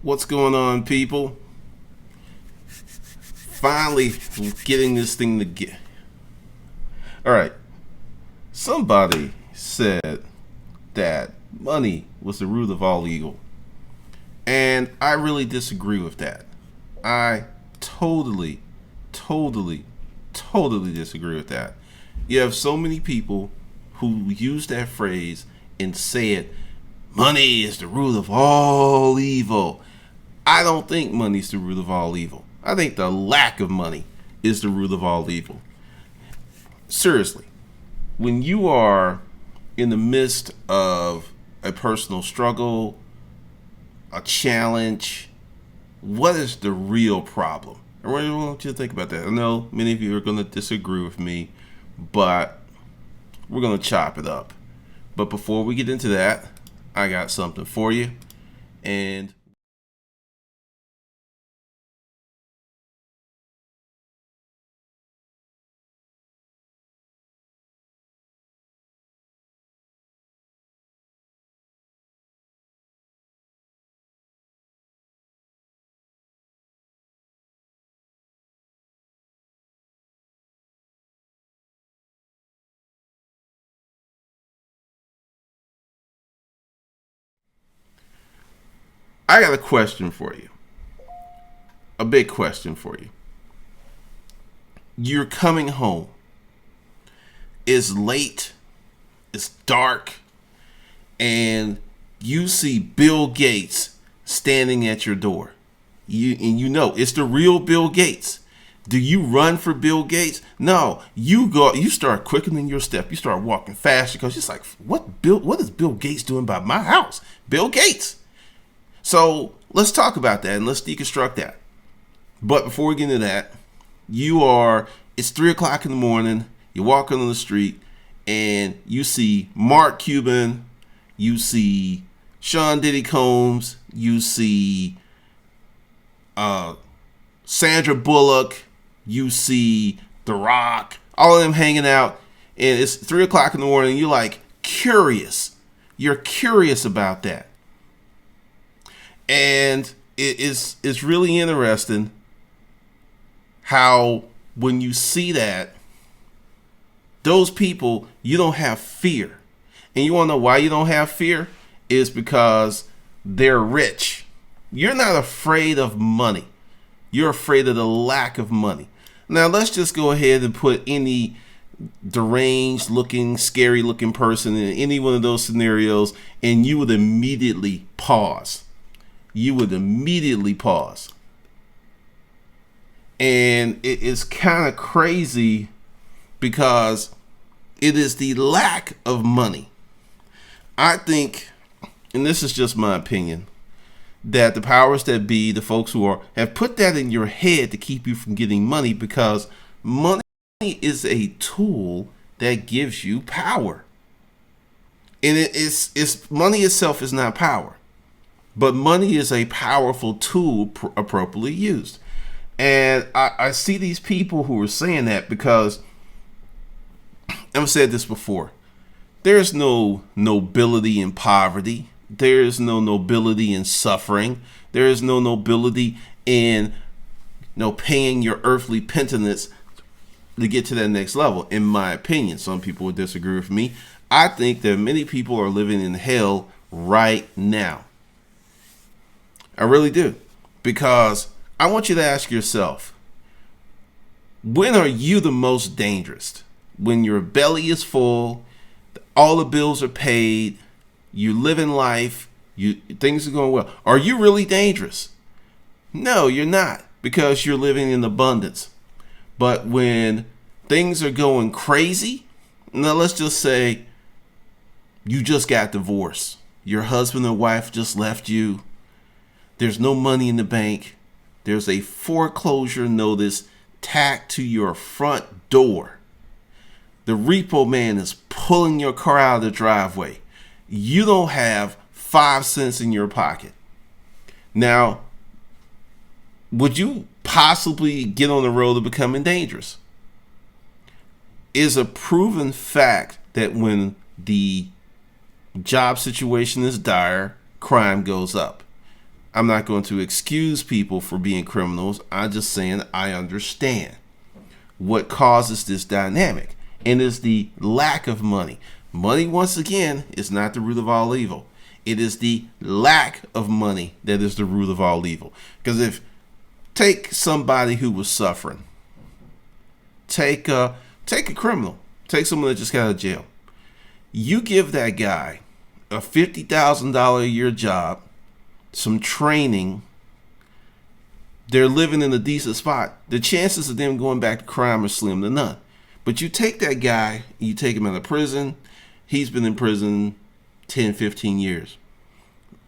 What's going on, people? Finally getting this thing to get. All right. Somebody said that money was the root of all evil. And I really disagree with that. I totally, totally, totally disagree with that. You have so many people who use that phrase and say it, money is the root of all evil. I don't think money's the root of all evil. I think the lack of money is the root of all evil. Seriously, when you are in the midst of a personal struggle, a challenge, what is the real problem? I really want you to think about that. I know many of you are going to disagree with me, but we're going to chop it up. But before we get into that, I got something for you. And I got a question for you. A big question for you. You're coming home. It's late. It's dark. And you see Bill Gates standing at your door. You know it's the real Bill Gates. Do you run for Bill Gates? No, you start quickening your step. You start walking faster because it's like, what is Bill Gates doing by my house? Bill Gates. So let's talk about that and let's deconstruct that. But before we get into that, it's 3 o'clock in the morning, you're walking on the street and you see Mark Cuban, you see Sean Diddy Combs, you see Sandra Bullock, you see The Rock, all of them hanging out, and it's 3 o'clock in the morning. And you're like curious. You're curious about that, and it's really interesting how when you see that, those people, you don't have fear. And you want to know why you don't have fear? Is because they're rich. You're not afraid of money. You're afraid of the lack of money. Now, let's just go ahead and put any deranged looking, scary looking person in any one of those scenarios, and you would immediately pause. You would immediately pause. And it is kind of crazy because it is the lack of money. I think, and this is just my opinion, that the powers that be, the folks who have put that in your head to keep you from getting money, because money is a tool that gives you power. And it's money itself is not power, but money is a powerful tool appropriately used. And I see these people who are saying that because I've said this before. There's no nobility in poverty. There is no nobility in suffering. There is no nobility in paying your earthly penitence to get to that next level, in my opinion. Some people would disagree with me. I think that many people are living in hell right now. I really do. Because I want you to ask yourself, when are you the most dangerous? When your belly is full, all the bills are paid, you live in life, things are going well. Are you really dangerous? No, you're not, because you're living in abundance. But when things are going crazy, now let's just say you just got divorced. Your husband or wife just left you. There's no money in the bank. There's a foreclosure notice tacked to your front door. The repo man is pulling your car out of the driveway. You don't have 5 cents in your pocket. Now, would you possibly get on the road to becoming dangerous? It's a proven fact that when the job situation is dire, crime goes up. I'm not going to excuse people for being criminals. I'm just saying I understand what causes this dynamic, and it's the lack of money. Money, once again, is not the root of all evil. It is the lack of money that is the root of all evil. Because if take somebody who was suffering, take a criminal, take someone that just got out of jail. You give that guy a $50,000 a year job, some training, they're living in a decent spot. The chances of them going back to crime are slim to none. But you take that guy, you take him out of prison, he's been in prison 10, 15 years.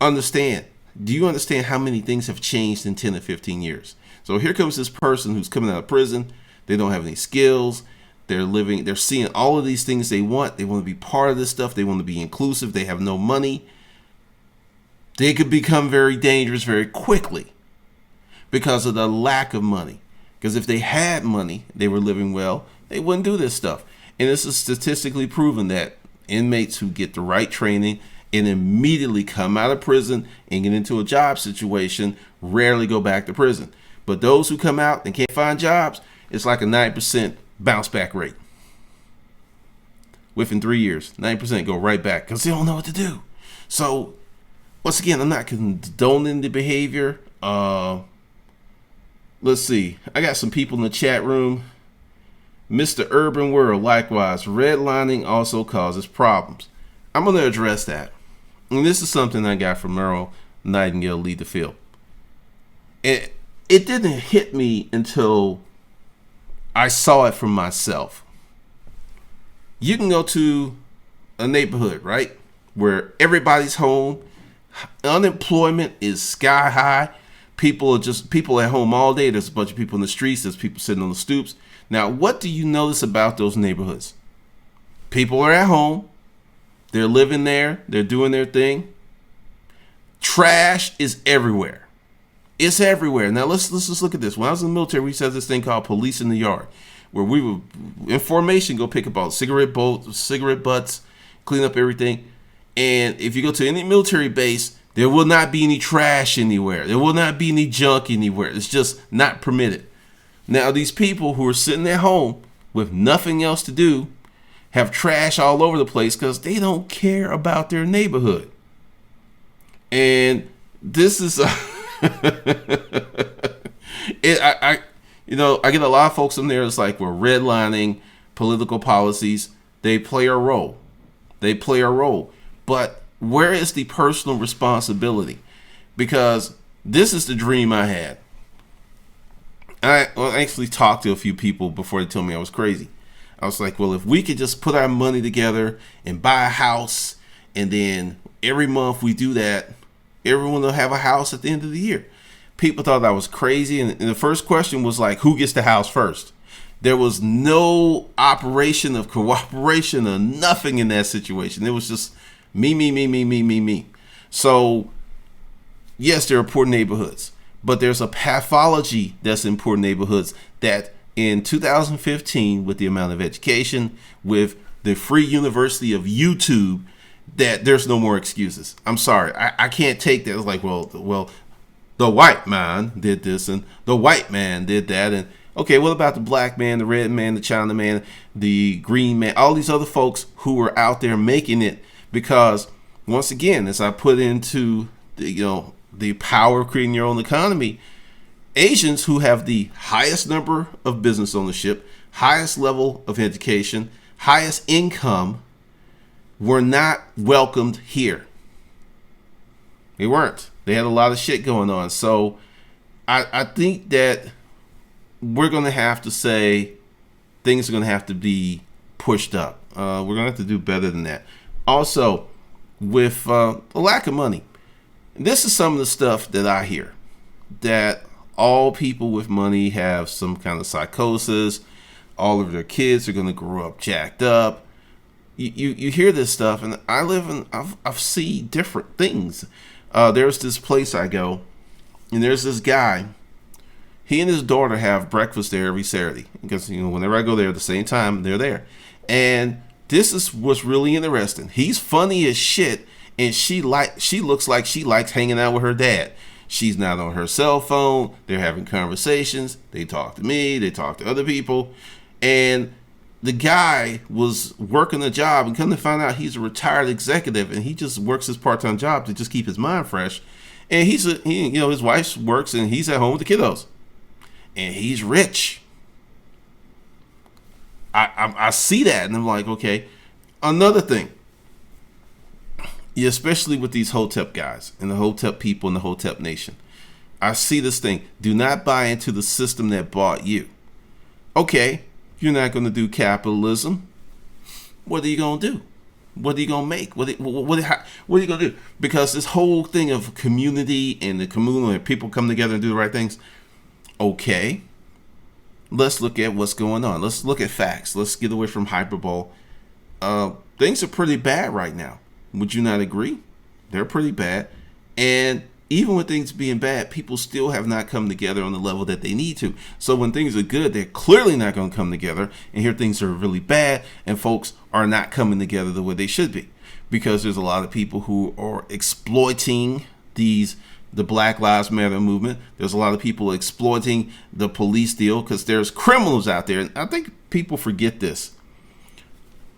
Understand, do you understand how many things have changed in 10 or 15 years? So here comes this person who's coming out of prison. They don't have any skills. They're seeing all of these things they want. They want to be part of this stuff. They want to be inclusive. They have no money. They could become very dangerous very quickly because of the lack of money. Because if they had money, they were living well, they wouldn't do this stuff. And this is statistically proven that inmates who get the right training and immediately come out of prison and get into a job situation rarely go back to prison. But those who come out and can't find jobs, it's like a 9% bounce back rate. Within 3 years, 9% go right back because they don't know what to do. So, once again, I'm not condoning the behavior. Let's see. I got some people in the chat room. Mr. Urban World, likewise, redlining also causes problems. I'm going to address that. And this is something I got from Merle Nightingale, Lead the Field. It didn't hit me until I saw it for myself. You can go to a neighborhood, right, where everybody's home, unemployment is sky high. People at home all day. There's a bunch of people in the streets. There's people sitting on the stoops. Now, what do you notice about those neighborhoods? People are at home. They're living there. They're doing their thing. Trash is everywhere. It's everywhere. Now, let's just look at this. When I was in the military, we used to have this thing called police in the yard, where we would, in formation, go pick up all cigarette butts, clean up everything. And if you go to any military base, there will not be any trash anywhere. There will not be any junk anywhere. It's just not permitted. Now, these people who are sitting at home with nothing else to do have trash all over the place because they don't care about their neighborhood. And this is I get a lot of folks in there. It's like we're redlining political policies. They play a role. But where is the personal responsibility? Because this is the dream I had. I actually talked to a few people before they told me I was crazy. I was like, well, if we could just put our money together and buy a house, and then every month we do that, everyone will have a house at the end of the year. People thought I was crazy. And the first question was like, who gets the house first? There was no operation of cooperation or nothing in that situation. It was just me. So, yes, there are poor neighborhoods, but there's a pathology that's in poor neighborhoods that in 2015, with the amount of education, with the free university of YouTube, that there's no more excuses. I'm sorry. I can't take that. It's like, well, the white man did this and the white man did that. And okay, what about the black man, the red man, the China man, the green man, all these other folks who were out there making it? Because once again, as I put into the power of creating your own economy, Asians who have the highest number of business ownership, highest level of education, highest income, were not welcomed here. They weren't. They had a lot of shit going on. So I think that we're going to have to say things are going to have to be pushed up. We're going to have to do better than that. Also, with the lack of money, this is some of the stuff that I hear, that all people with money have some kind of psychosis. All of their kids are going to grow up jacked up. You hear this stuff, and I've seen different things. There's this place I go, and there's this guy. He and his daughter have breakfast there every Saturday because whenever I go there at the same time, they're there. And this is what's really interesting. He's funny as shit, and she looks like she likes hanging out with her dad. She's not on her cell phone. They're having conversations. They talk to me. They talk to other people. And the guy was working a job, and come to find out he's a retired executive, and he just works his part-time job to just keep his mind fresh. And his wife works, and he's at home with the kiddos, and he's rich. I see that, and I'm like, okay. Another thing, especially with these Hotep guys and the Hotep people in the Hotep nation, I see this thing. Do not buy into the system that bought you. Okay, you're not going to do capitalism. What are you going to do? What are you going to make? What are you going to do? Because this whole thing of community and the communal and people come together and do the right things. Okay, let's look at what's going on. Let's look at facts. Let's get away from hyperbole. Things are pretty bad right now. Would you not agree? They're pretty bad. And even with things being bad, people still have not come together on the level that they need to. So when things are good, they're clearly not going to come together. And here things are really bad, and folks are not coming together the way they should be. Because there's a lot of people who are exploiting the Black Lives Matter movement. There's a lot of people exploiting the police deal, because there's criminals out there. And I think people forget this,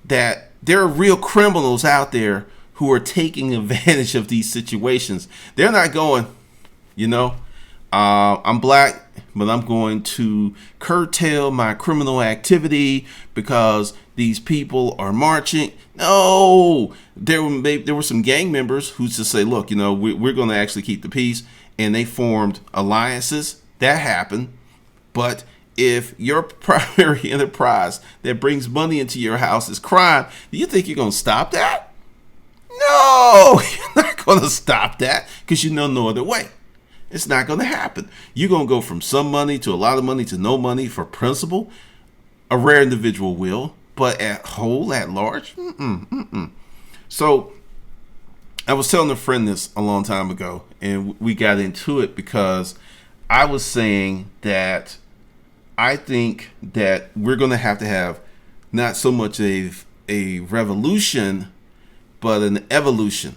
that there are real criminals out there who are taking advantage of these situations. They're not going, I'm black, but I'm going to curtail my criminal activity because these people are marching. No, there were some gang members who just say, look, we're going to actually keep the peace. And they formed alliances. That happened. But if your primary enterprise that brings money into your house is crime, do you think you're going to stop that? No, you're not going to stop that, because no other way. It's not going to happen. You're going to go from some money to a lot of money to no money for principle. A rare individual will, but at large, So I was telling a friend this a long time ago, and we got into it because I was saying that I think that we're going to have not so much a revolution, but an evolution.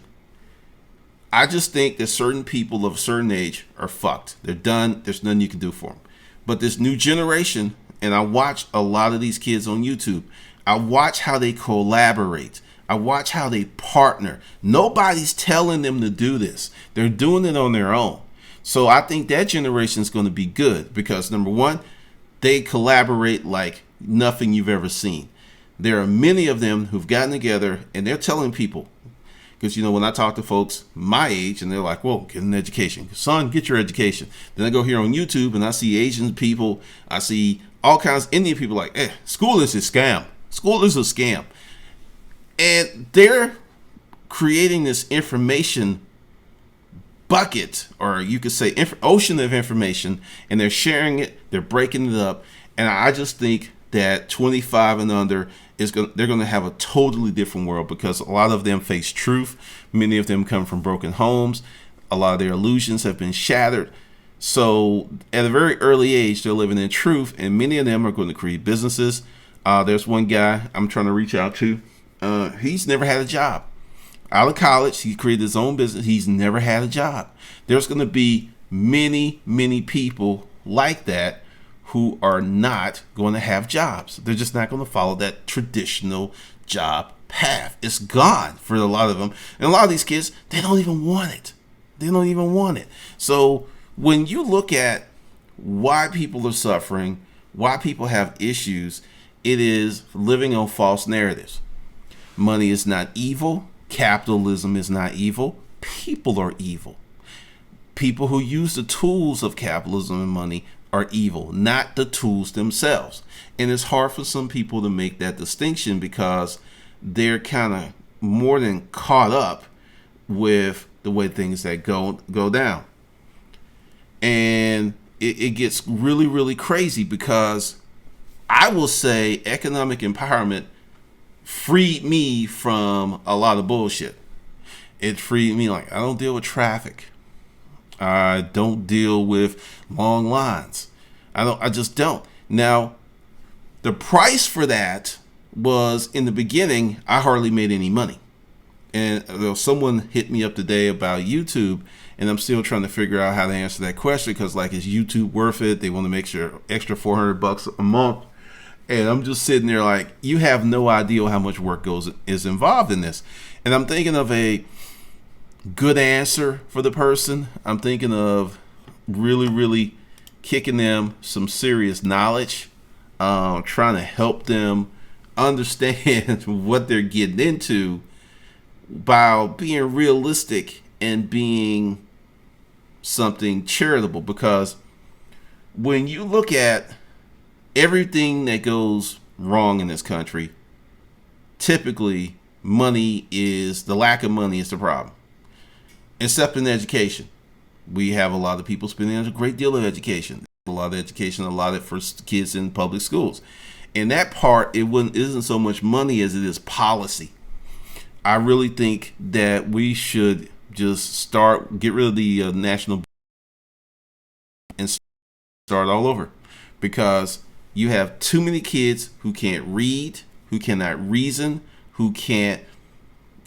I just think that certain people of a certain age are fucked. They're done. There's nothing you can do for them. But this new generation, and I watch a lot of these kids on YouTube. I watch how they collaborate. I watch how they partner. Nobody's telling them to do this. They're doing it on their own. So I think that generation is going to be good because, number one, they collaborate like nothing you've ever seen. There are many of them who've gotten together and they're telling people, because, when I talk to folks my age and they're like, well, get an education. Son, get your education. Then I go here on YouTube and I see Asian people. I see all kinds of Indian people like, school is a scam. School is a scam. And they're creating this information bucket, or you could say ocean of information, and they're sharing it. They're breaking it up. And I just think that 25 and under they're going to have a totally different world, because a lot of them face truth. Many of them come from broken homes. A lot of their illusions have been shattered. So at a very early age, they're living in truth, and many of them are going to create businesses. There's one guy I'm trying to reach out to. He's never had a job. Out of college, he created his own business. He's never had a job. There's going to be many, many people like that who are not going to have jobs. They're just not going to follow that traditional job path. It's gone for a lot of them. And a lot of these kids, they don't even want it. They don't even want it. So when you look at why people are suffering, why people have issues, it is living on false narratives. Money is not evil. Capitalism is not evil. People are evil. People who use the tools of capitalism and money are evil, not the tools themselves. And it's hard for some people to make that distinction because they're kind of more than caught up with the way things that go down. And it gets really, really crazy, because I will say economic empowerment freed me from a lot of bullshit. It freed me. Like, I don't deal with traffic. I don't deal with long lines. I just don't. Now, the price for that was, in the beginning, I hardly made any money. And someone hit me up today about YouTube, and I'm still trying to figure out how to answer that question, because like, is YouTube worth it? They want to make sure extra $400 a month, and I'm just sitting there like, you have no idea how much work is involved in this. And I'm thinking of a good answer for the person. I'm thinking of really kicking them some serious knowledge, trying to help them understand what they're getting into by being realistic and being something charitable. Because when you look at everything that goes wrong in this country, typically the lack of money is the problem. Except in education. We have a lot of people spending a great deal of education. A lot of education allotted for kids in public schools. And that part, isn't so much money as it is policy. I really think that we should just get rid of the national and start all over. Because you have too many kids who can't read, who cannot reason, who can't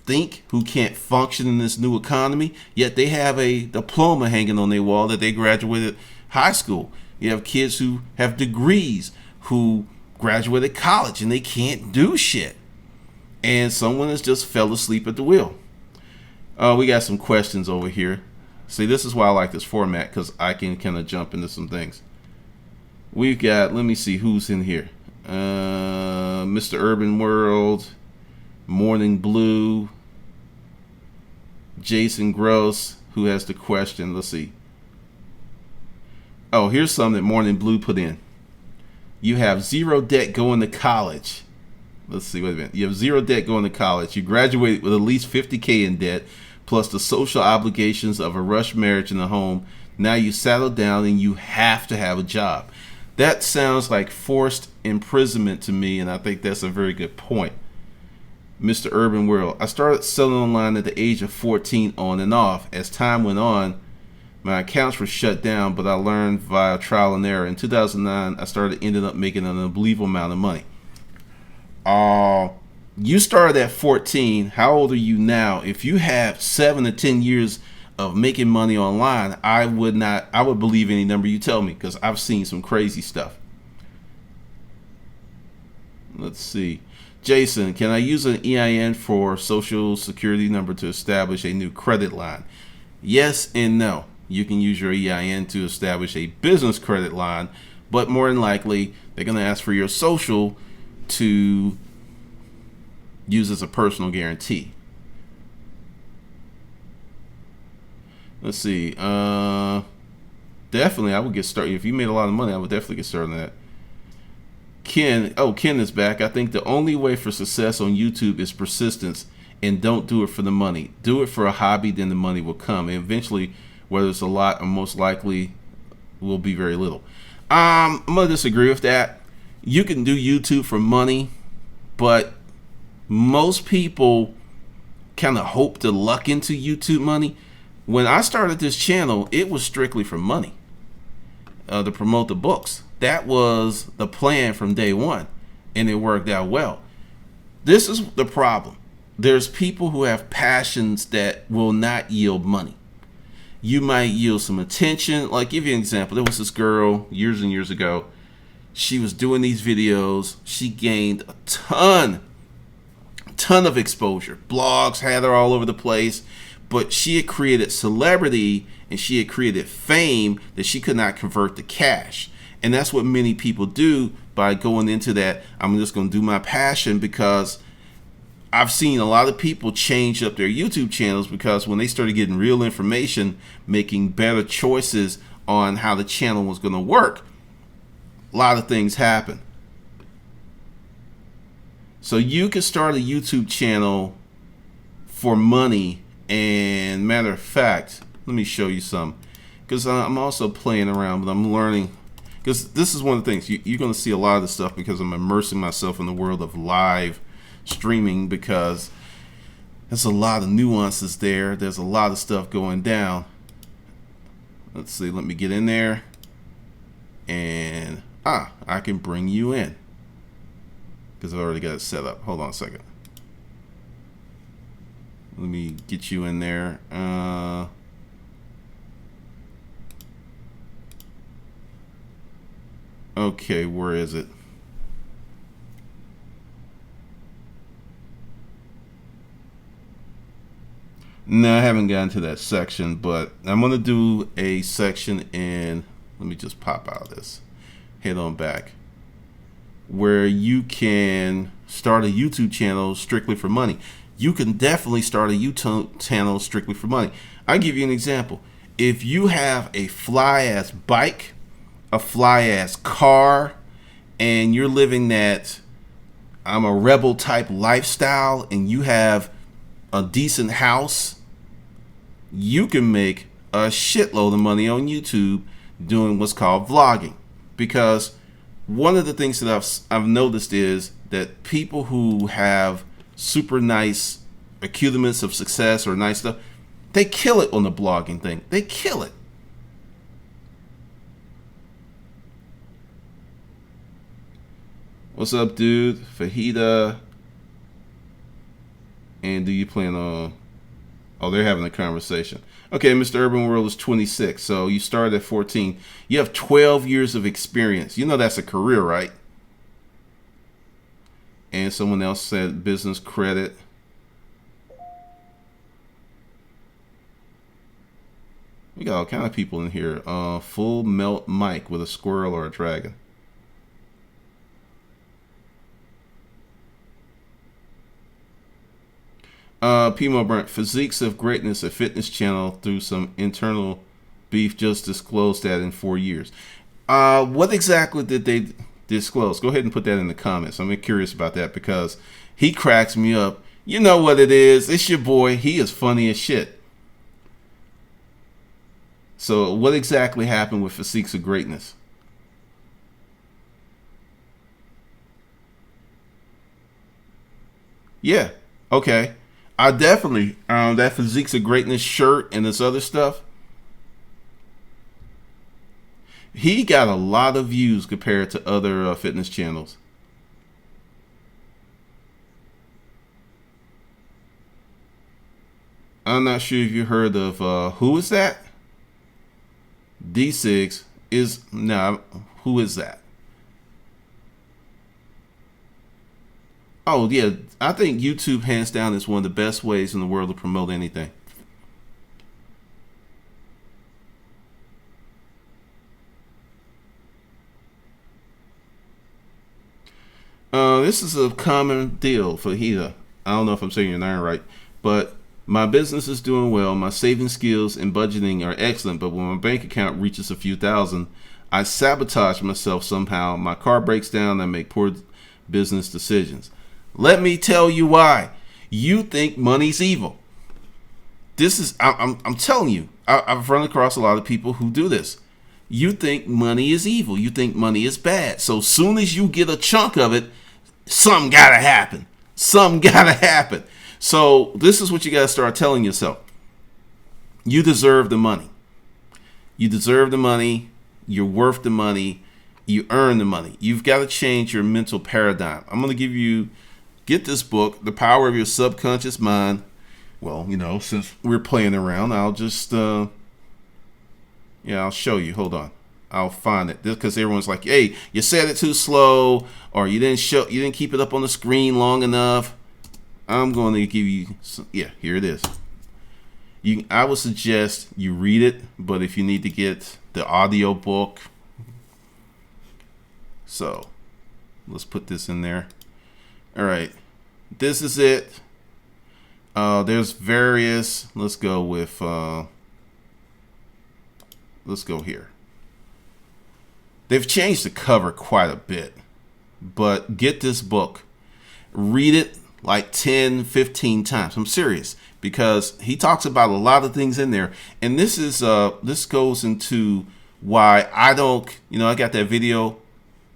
think, who can't function in this new economy, yet they have a diploma hanging on their wall that they graduated high school. You have kids who have degrees, who graduated college, and they can't do shit. And someone has just fell asleep at the wheel. We got some questions over here. See, this is why I like this format, because I can kind of jump into some things. We've got, let me see who's in here. Mr. Urban World, Morning Blue, Jason Gross, who has the question. Let's see. Oh, here's something that Morning Blue put in. You have zero debt going to college. Let's see, wait a minute. You have zero debt going to college. You graduated with at least $50K in debt, plus the social obligations of a rush marriage in the home. Now you settle down and you have to have a job. That sounds like forced imprisonment to me, and I think that's a very good point. Mr. Urban World, I started selling online at the age of 14 on and off. As time went on, my accounts were shut down, but I learned via trial and error. In 2009, I ended up making an unbelievable amount of money. You started at 14. How old are you now? If you have 7 to 10 years of making money online, I would believe any number you tell me, because I've seen some crazy stuff. Let's see. Jason, can I use an EIN for social security number to establish a new credit line? Yes and no. You can use your EIN to establish a business credit line, but more than likely, they're going to ask for your social to use as a personal guarantee. Let's see. Definitely, I would get started. If you made a lot of money, I would definitely get started on that. Ken is back. I think the only way for success on YouTube is persistence, and don't do it for the money. Do it for a hobby, then the money will come. And eventually, whether it's a lot or most likely will be very little. I'm going to disagree with that. You can do YouTube for money, but most people kind of hope to luck into YouTube money. When I started this channel, it was strictly for money, to promote the books. That was the plan from day one, and it worked out well. This is the problem. There's people who have passions that will not yield money. You might yield some attention. Like, give you an example. There was this girl years and years ago. She was doing these videos. She gained a ton of exposure. Blogs had her all over the place. But she had created celebrity and she had created fame that she could not convert to cash. And that's what many people do by going into that. I'm just going to do my passion, because I've seen a lot of people change up their YouTube channels because when they started getting real information, making better choices on how the channel was going to work, a lot of things happen. So you can start a YouTube channel for money. And matter of fact, let me show you some, because I'm also playing around, but I'm learning. Because this is one of the things you're going to see a lot of this stuff, because I'm immersing myself in the world of live streaming, because there's a lot of nuances there. There's a lot of stuff going down. Let's see. Let me get in there, and I can bring you in because I've already got it set up. Hold on a second. Let me get you in there. Okay, where is it? No, I haven't gotten to that section, but I'm going to do a section in, let me just pop out of this, head on back, where you can start a YouTube channel strictly for money. You can definitely start a YouTube channel strictly for money. I'll give you an example. If you have a fly-ass bike, a fly-ass car, and you're living that I'm a rebel type lifestyle, and you have a decent house, you can make a shitload of money on YouTube doing what's called vlogging. Because one of the things that I've noticed is that people who have super nice accoutrements of success or nice stuff, they kill it on the blogging thing. They kill it. What's up, dude? Fajita. And do you plan on... Oh, they're having a conversation. Okay, Mr. Urban World is 26, so you started at 14. You have 12 years of experience. You know that's a career, right? And someone else said business credit. We got all kind of people in here. Full melt mic with a squirrel or a dragon. Pimo Burnt, Physiques of Greatness, a fitness channel through some internal beef, just disclosed that in 4 years. What exactly did they disclose? Go ahead and put that in the comments. I'm curious about that because he cracks me up. You know what it is. It's your boy. He is funny as shit. So what exactly happened with Physiques of Greatness? Yeah. Okay. I definitely, that Physiques of Greatness shirt and this other stuff, he got a lot of views compared to other fitness channels. I'm not sure if you heard of, who is that? D6 is, no, who is that? Oh, yeah, I think YouTube, hands down, is one of the best ways in the world to promote anything. This is a common deal for Hida. I don't know if I'm saying your name right, but my business is doing well. My saving skills and budgeting are excellent, but when my bank account reaches a few thousand, I sabotage myself somehow. My car breaks down. I make poor business decisions. Let me tell you why. You think money's evil. This is, I'm telling you, I've run across a lot of people who do this. You think money is evil. You think money is bad. So soon as you get a chunk of it, something gotta happen. Something gotta happen. So this is what you gotta start telling yourself. You deserve the money. You deserve the money. You're worth the money. You earn the money. You've got to change your mental paradigm. I'm going to give you, get this book, The Power of Your Subconscious Mind. Well, you know, since we're playing around, I'll just, I'll show you. Hold on. I'll find it. Because everyone's like, hey, you said it too slow, or you didn't keep it up on the screen long enough. I'm going to give you, here it is. I would suggest you read it, but if you need to get the audio book, so let's put this in there. All right, this is it. There's various. Let's go with. Let's go here. They've changed the cover quite a bit, but get this book, read it like 10, 15 times. I'm serious, because he talks about a lot of things in there. And this is this goes into why I don't, I got that video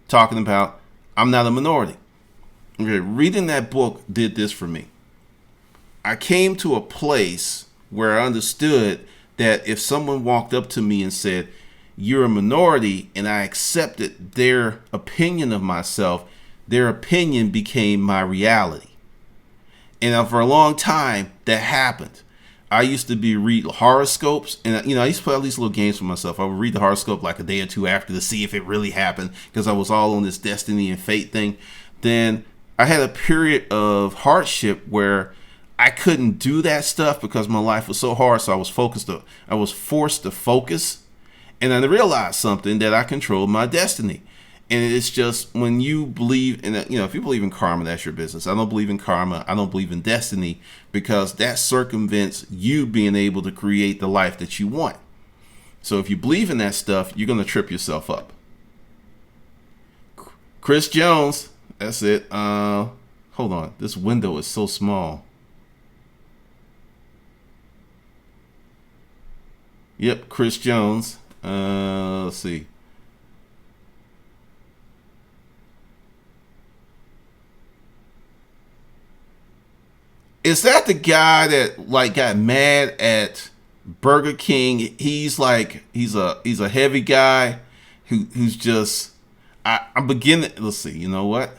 talking about I'm not a minority. Okay, reading that book did this for me. I came to a place where I understood that if someone walked up to me and said, you're a minority, and I accepted their opinion of myself, their opinion became my reality. And for a long time, that happened. I used to be read horoscopes, and I used to play all these little games for myself. I would read the horoscope like a day or two after to see if it really happened, because I was all on this destiny and fate thing. Then I had a period of hardship where I couldn't do that stuff because my life was so hard. So I was forced to focus, and I realized something, that I controlled my destiny. And it's just, when you believe in, if you believe in karma, that's your business. I don't believe in karma. I don't believe in destiny, because that circumvents you being able to create the life that you want. So if you believe in that stuff, you're going to trip yourself up. Chris Jones, that's it. Hold on. This window is so small. Yep, Chris Jones. Let's see. Is that the guy that got mad at Burger King? He's a heavy guy who's just, I'm beginning. Let's see. You know what?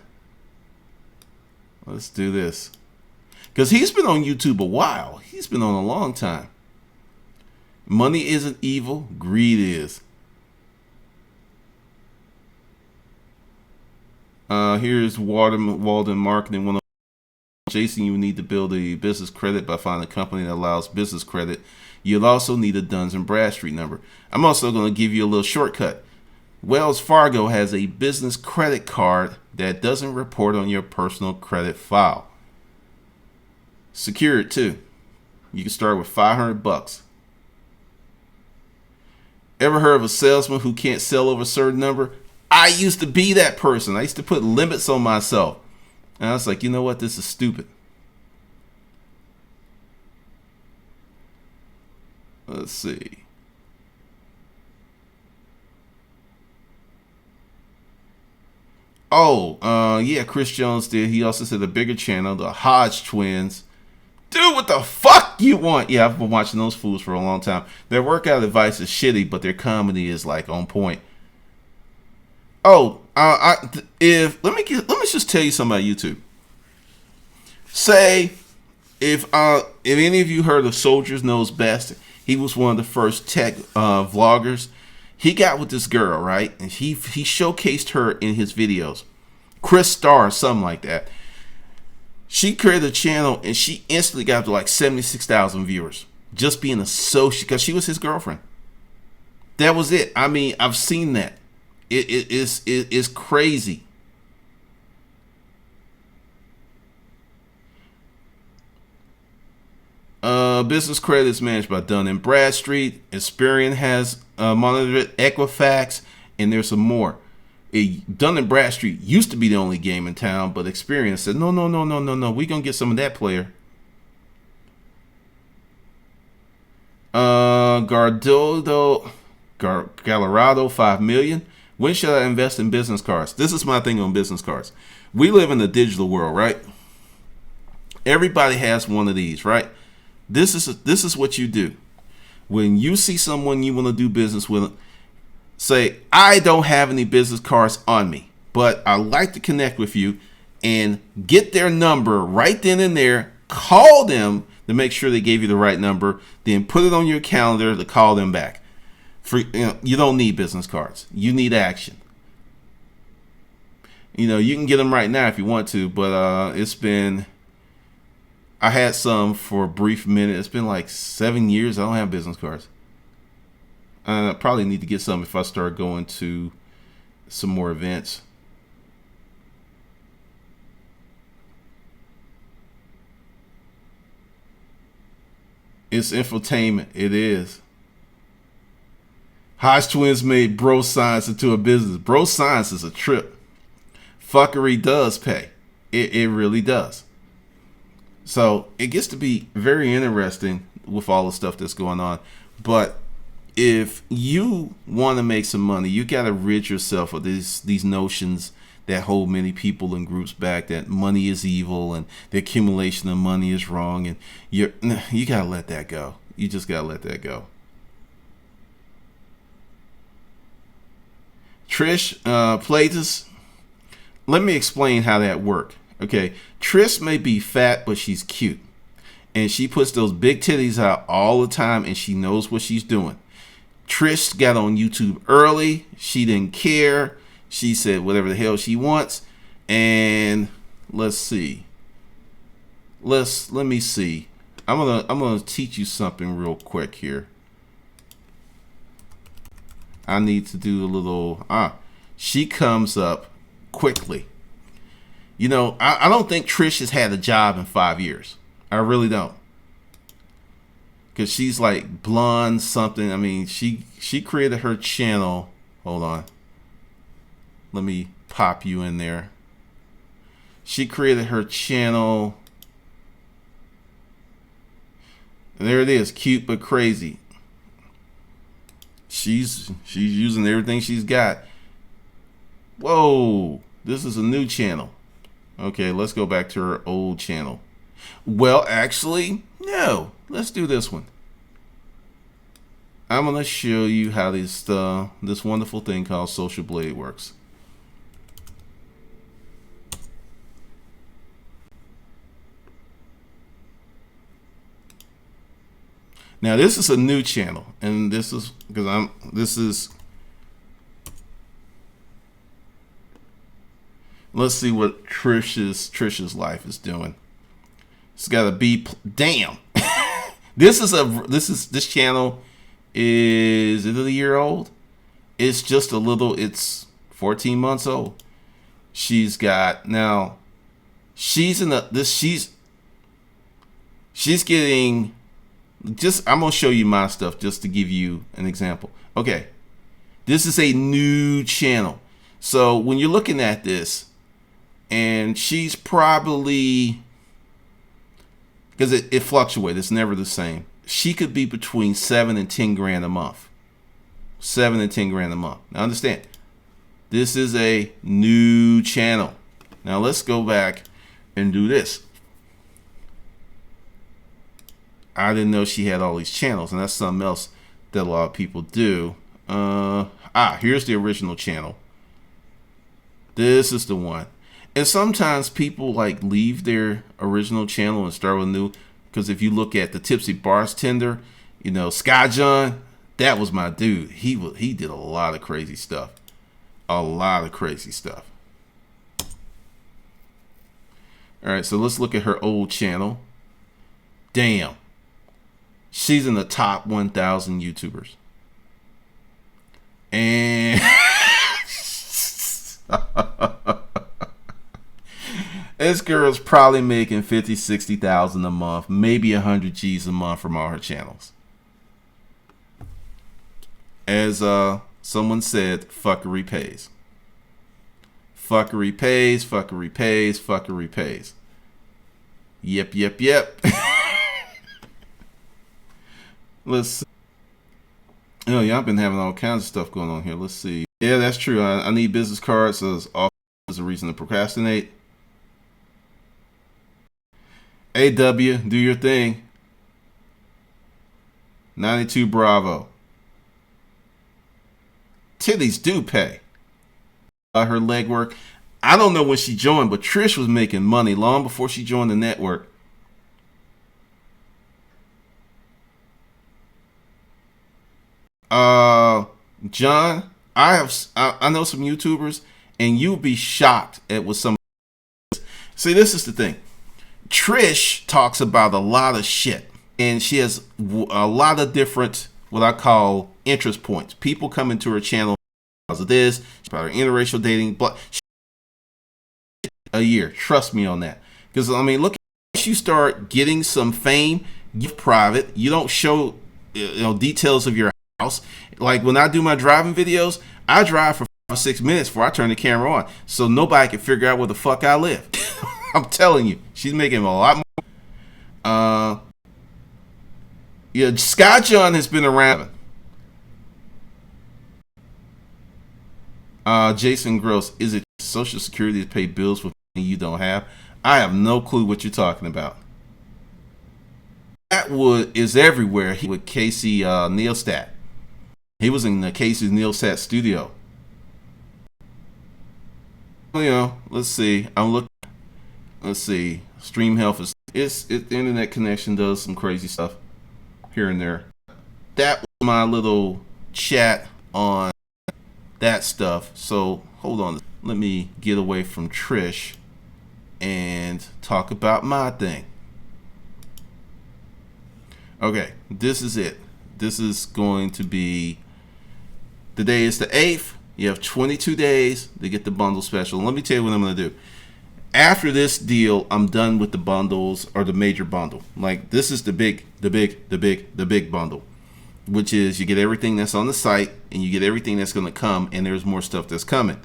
Let's do this, because he's been on YouTube a while. He's been on a long time. Money isn't evil. Greed is. Here's Walden Marketing 101. Jason, you need to build a business credit by finding a company that allows business credit. You'll also need a Duns and Bradstreet number. I'm also going to give you a little shortcut. Wells Fargo has a business credit card that doesn't report on your personal credit file. Secured too. You can start with $500. Ever heard of a salesman who can't sell over a certain number? I used to be that person. I used to put limits on myself. And I was like, you know what? This is stupid. Let's see. Oh, yeah, Chris Jones did. He also said a bigger channel, the Hodge twins. Dude, what the fuck you want? Yeah, I've been watching those fools for a long time. Their workout advice is shitty, but their comedy is on point. Oh, let me just tell you something about YouTube. Say, if any of you heard of Soldiers Knows Best, he was one of the first tech vloggers. He got with this girl, right? And he showcased her in his videos. Chris Starr, something like that. She created a channel and she instantly got up to 76,000 viewers. Just being associated, because she was his girlfriend. That was it. I mean, I've seen that. It's crazy. Business credit is managed by Dun and Bradstreet. Experian has monitored it, Equifax, and there's some more. Dun and Bradstreet used to be the only game in town, but Experian said, no, we're going to get some of that player. Gallardo, 5 million. When should I invest in business cards? This is my thing on business cards. We live in a digital world, right? Everybody has one of these, right? This is what you do. When you see someone you want to do business with, say, I don't have any business cards on me, but I like to connect with you, and get their number right then and there. Call them to make sure they gave you the right number. Then put it on your calendar to call them back. You don't need business cards. You need action. You can get them right now if you want to, but I had some for a brief minute. It's been 7 years. I don't have business cards. I probably need to get some if I start going to some more events. It's infotainment. It is. Hodge twins made bro science into a business. Bro science is a trip. Fuckery does pay. It really does. So it gets to be very interesting with all the stuff that's going on. But if you want to make some money, you got to rid yourself of these notions that hold many people and groups back, that money is evil and the accumulation of money is wrong. And you got to let that go. You just got to let that go. Trish Platus, let me explain how that worked. Okay, Trish may be fat, but she's cute. and she puts those big titties out all the time, and she knows what she's doing. Trish got on YouTube early. She didn't care. She said whatever the hell she wants. And let's see. Let me see. I'm gonna teach you something real quick here. I need to do a little. She comes up quickly. You know, I don't think Trish has had a job in 5 years. I really don't. Because she's like blonde something. I mean, she created her channel. Hold on. Let me pop you in there. She created her channel. And there it is. Cute but crazy. She's using everything she's got. Whoa. This is a new channel. Okay, let's go back to her old channel. Well, actually, no. Let's do this one. I'm gonna show you how this wonderful thing called Social Blade works. Now this is a new channel, and this is because let's see what Trish's life is doing. It's got to be damn. This channel is it a year old? It's just a little. It's 14 months old. She's got now. She's in she's getting. I'm gonna show you my stuff just to give you an example. Okay, this is a new channel. So when you're looking at this, and she's probably, because it fluctuates, it's never the same. She could be between 7 and 10 grand a month. 7 and 10 grand a month. Now understand, this is a new channel. Now let's go back and do this. I didn't know she had all these channels, and that's something else that a lot of people do. Here's the original channel. This is the one. And sometimes people like leave their original channel and start with new, because if you look at the Tipsy Bartender, you know, Sky John, that was my dude. He did a lot of crazy stuff. A lot of crazy stuff. All right, so let's look at her old channel. Damn. She's in the top 1,000 YouTubers. And this girl's probably making 50, 60,000 a month, maybe 100 G's a month from all her channels. As someone said, fuckery pays. Fuckery pays, fuckery pays, fuckery pays. Yep, yep, yep. Let's see. Oh, yeah, I've been having all kinds of stuff going on here. Let's see. Yeah, that's true. I need business cards as often as a reason to procrastinate. AW, do your thing. 92 Bravo. Titties do pay. Her legwork. I don't know when she joined, but Trish was making money long before she joined the network. John, I know some YouTubers, and you'll be shocked at what some. See, this is the thing. Trish talks about a lot of shit, and she has a lot of different what I call interest points. People come into her channel because of this, about her interracial dating, but a year. Trust me on that, because I mean, look, once you start getting some fame, you're private. You don't show details of your house. Like when I do my driving videos, I drive for 5 or 6 minutes before I turn the camera on, so nobody can figure out where the fuck I live. I'm telling you, she's making a lot more. Yeah, Sky John has been around. Jason Gross, is it Social Security to pay bills with money you don't have? I have no clue what you're talking about. Atwood is everywhere. He with Casey Neistat. He was in the Casey Neistat studio. Let's see. I'm looking. Let's see. Stream health is The internet connection does some crazy stuff here and there. That was my little chat on that stuff. So hold on, let me get away from Trish and talk about my thing. Okay, this is it. This is going to be, the day is the 8th. You have 22 days to get the bundle special. Let me tell you what I'm going to do. After this deal, I'm done with the bundles, or the major bundle. Like, this is the big bundle, which is you get everything that's on the site and you get everything that's going to come, and there's more stuff that's coming.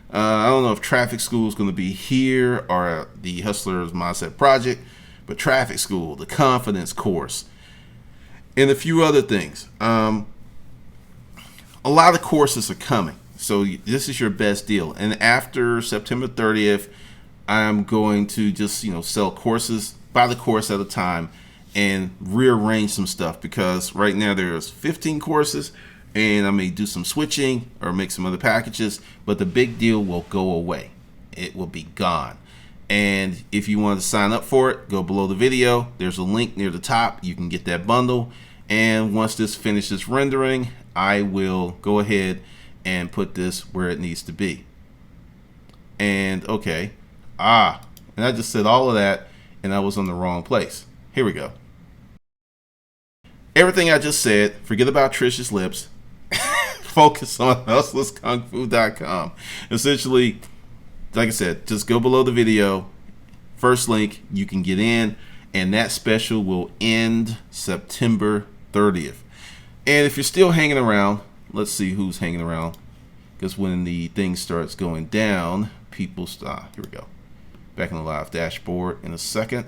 I don't know if Traffic School is going to be here or the Hustler's Mindset Project, but Traffic School, the Confidence Course, and a few other things. A lot of courses are coming, so this is your best deal. And after September 30th, I'm going to just sell courses by the course at a time and rearrange some stuff, because right now there's 15 courses, and I may do some switching or make some other packages, but the big deal will go away. It will be gone. And if you want to sign up for it, go below the video. There's a link near the top. You can get that bundle. And once this finishes rendering, I will go ahead and put this where it needs to be. And okay. And I just said all of that, and I was on the wrong place. Here we go. Everything I just said, forget about Trish's lips. Focus on hustlerskungfu.com. Essentially, like I said, just go below the video. First link, you can get in, and that special will end September 30th. And if you're still hanging around, let's see who's hanging around, because when the thing starts going down, people stop. Here we go. Back in the live dashboard in a second.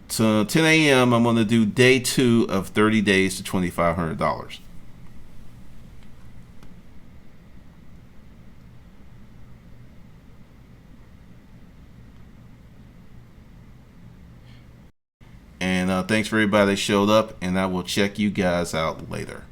So 10 a.m. I'm going to do day 2 of 30 days to $2,500. And thanks for everybody that showed up, and I will check you guys out later.